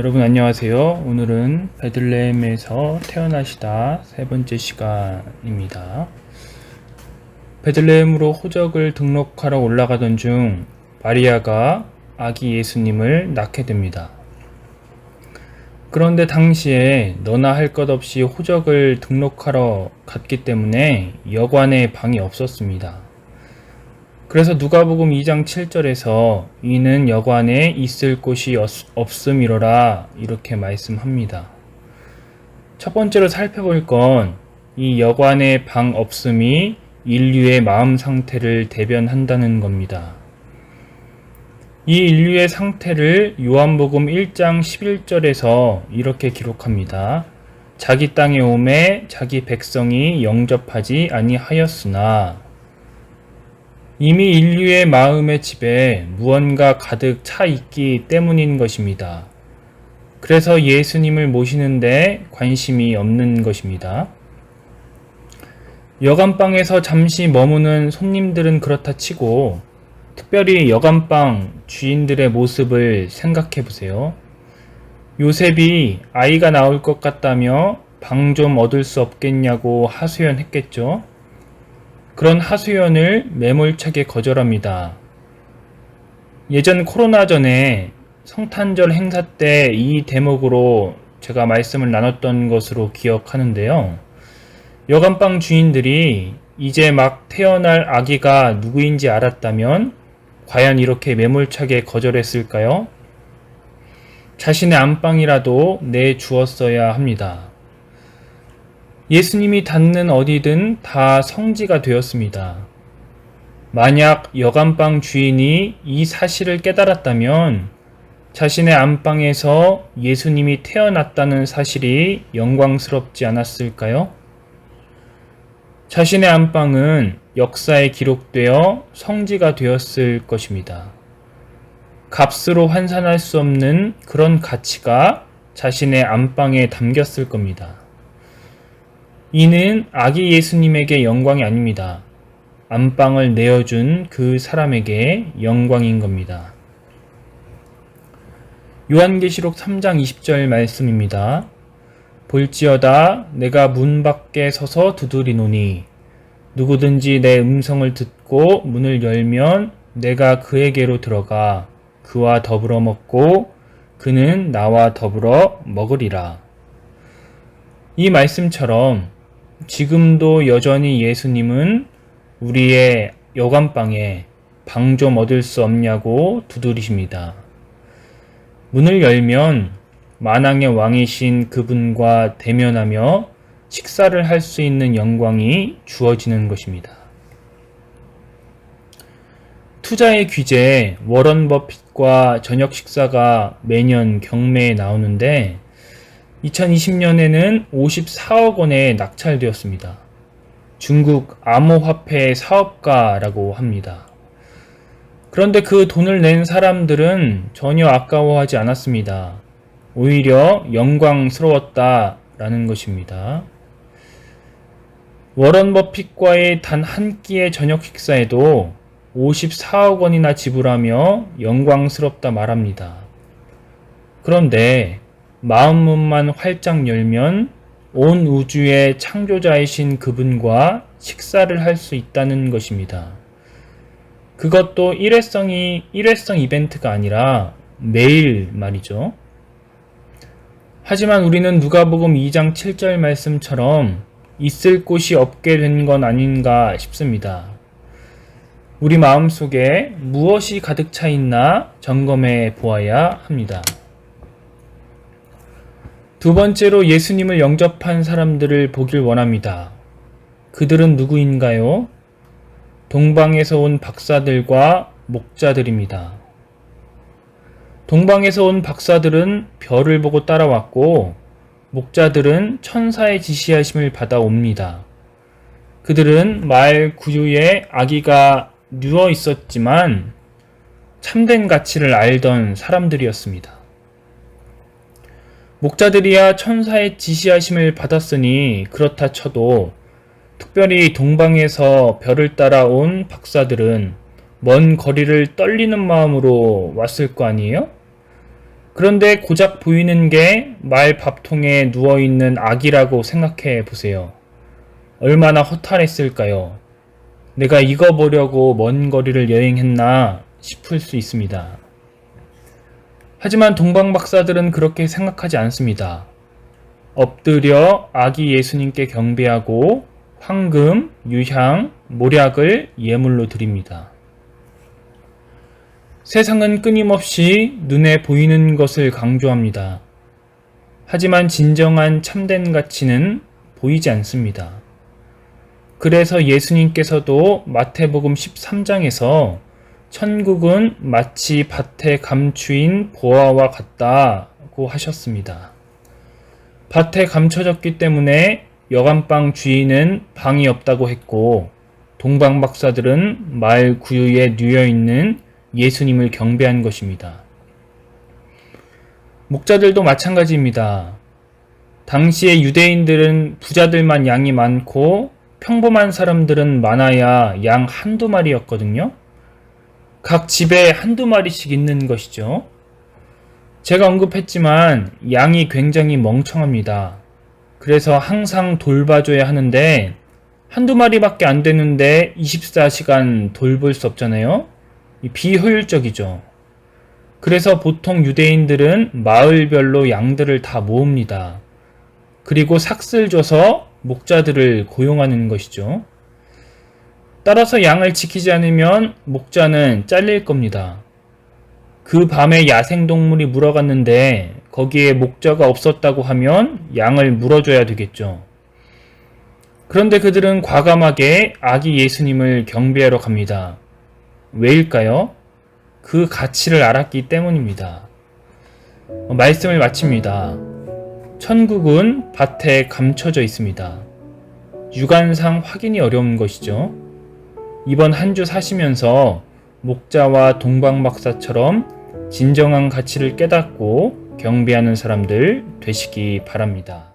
여러분 안녕하세요. 오늘은 베들레헴에서 태어나시다 세 번째 시간입니다. 베들레헴으로 호적을 등록하러 올라가던 중 마리아가 아기 예수님을 낳게 됩니다. 그런데 당시에 너나 할 것 없이 호적을 등록하러 갔기 때문에 여관에 방이 없었습니다. 그래서 누가복음 2장 7절에서 이는 여관에 있을 곳이 없음이로라 이렇게 말씀합니다. 첫 번째로 살펴볼 건 이 여관에 방 없음이 인류의 마음 상태를 대변한다는 겁니다. 이 인류의 상태를 요한복음 1장 11절에서 이렇게 기록합니다. 자기 땅에 오매 자기 백성이 영접하지 아니하였으나 이미 인류의 마음의 집에 무언가 가득 차 있기 때문인 것입니다. 그래서 예수님을 모시는데 관심이 없는 것입니다. 여간방에서 잠시 머무는 손님들은 그렇다 치고 특별히 여간방 주인들의 모습을 생각해 보세요. 요셉이 아이가 나올 것 같다며 방 좀 얻을 수 없겠냐고 하소연했겠죠. 그런 하소연을 매몰차게 거절합니다. 예전 코로나 전에 성탄절 행사 때 이 대목으로 제가 말씀을 나눴던 것으로 기억하는데요. 여간방 주인들이 이제 막 태어날 아기가 누구인지 알았다면 과연 이렇게 매몰차게 거절했을까요? 자신의 안방이라도 내주었어야 합니다. 예수님이 닿는 어디든 다 성지가 되었습니다. 만약 여간방 주인이 이 사실을 깨달았다면 자신의 안방에서 예수님이 태어났다는 사실이 영광스럽지 않았을까요? 자신의 안방은 역사에 기록되어 성지가 되었을 것입니다. 값으로 환산할 수 없는 그런 가치가 자신의 안방에 담겼을 겁니다. 이는 아기 예수님에게 영광이 아닙니다. 안방을 내어준 그 사람에게 영광인 겁니다. 요한계시록 3장 20절 말씀입니다. 볼지어다 내가 문 밖에 서서 두드리노니 누구든지 내 음성을 듣고 문을 열면 내가 그에게로 들어가 그와 더불어 먹고 그는 나와 더불어 먹으리라. 이 말씀처럼 지금도 여전히 예수님은 우리의 여간방에 방 좀 얻을 수 없냐고 두드리십니다. 문을 열면 만왕의 왕이신 그분과 대면하며 식사를 할 수 있는 영광이 주어지는 것입니다. 투자의 귀재 워런 버핏과 저녁 식사가 매년 경매에 나오는데 2020년에는 54억 원에 낙찰되었습니다. 중국 암호화폐 사업가라고 합니다. 그런데 그 돈을 낸 사람들은 전혀 아까워하지 않았습니다. 오히려 영광스러웠다라는 것입니다. 워런 버핏과의 단 한 끼의 저녁 식사에도 54억 원이나 지불하며 영광스럽다 말합니다. 그런데 마음문만 활짝 열면 온 우주의 창조자이신 그분과 식사를 할 수 있다는 것입니다. 그것도 일회성 이벤트가 아니라 매일 말이죠. 하지만 우리는 누가복음 2장 7절 말씀처럼 있을 곳이 없게 된 건 아닌가 싶습니다. 우리 마음속에 무엇이 가득 차 있나 점검해 보아야 합니다. 두 번째로 예수님을 영접한 사람들을 보길 원합니다. 그들은 누구인가요? 동방에서 온 박사들과 목자들입니다. 동방에서 온 박사들은 별을 보고 따라왔고 목자들은 천사의 지시하심을 받아옵니다. 그들은 말 구유에 아기가 누워 있었지만 참된 가치를 알던 사람들이었습니다. 목자들이야 천사의 지시하심을 받았으니 그렇다 쳐도 특별히 동방에서 별을 따라온 박사들은 먼 거리를 떨리는 마음으로 왔을 거 아니에요? 그런데 고작 보이는 게 말 밥통에 누워있는 아기라고 생각해 보세요. 얼마나 허탈했을까요? 내가 이거 보려고 먼 거리를 여행했나 싶을 수 있습니다. 하지만 동방박사들은 그렇게 생각하지 않습니다. 엎드려 아기 예수님께 경배하고 황금, 유향, 몰약을 예물로 드립니다. 세상은 끊임없이 눈에 보이는 것을 강조합니다. 하지만 진정한 참된 가치는 보이지 않습니다. 그래서 예수님께서도 마태복음 13장에서 천국은 마치 밭에 감추인 보화와 같다고 하셨습니다. 밭에 감춰졌기 때문에 여간방 주인은 방이 없다고 했고, 동방박사들은 마을 구유에 누워있는 예수님을 경배한 것입니다. 목자들도 마찬가지입니다. 당시의 유대인들은 부자들만 양이 많고 평범한 사람들은 많아야 양 한두 마리였거든요. 각 집에 한두 마리씩 있는 것이죠. 제가 언급했지만 양이 굉장히 멍청합니다. 그래서 항상 돌봐줘야 하는데 한두 마리밖에 안 되는데 24시간 돌볼 수 없잖아요. 비효율적이죠. 그래서 보통 유대인들은 마을별로 양들을 다 모읍니다. 그리고 삭슬 줘서 목자들을 고용하는 것이죠. 따라서 양을 지키지 않으면 목자는 잘릴 겁니다. 그 밤에 야생동물이 물어갔는데 거기에 목자가 없었다고 하면 양을 물어줘야 되겠죠. 그런데 그들은 과감하게 아기 예수님을 경배하러 갑니다. 왜일까요? 그 가치를 알았기 때문입니다. 말씀을 마칩니다. 천국은 밭에 감춰져 있습니다. 육안상 확인이 어려운 것이죠. 이번 한 주 사시면서 목자와 동방박사처럼 진정한 가치를 깨닫고 경배하는 사람들 되시기 바랍니다.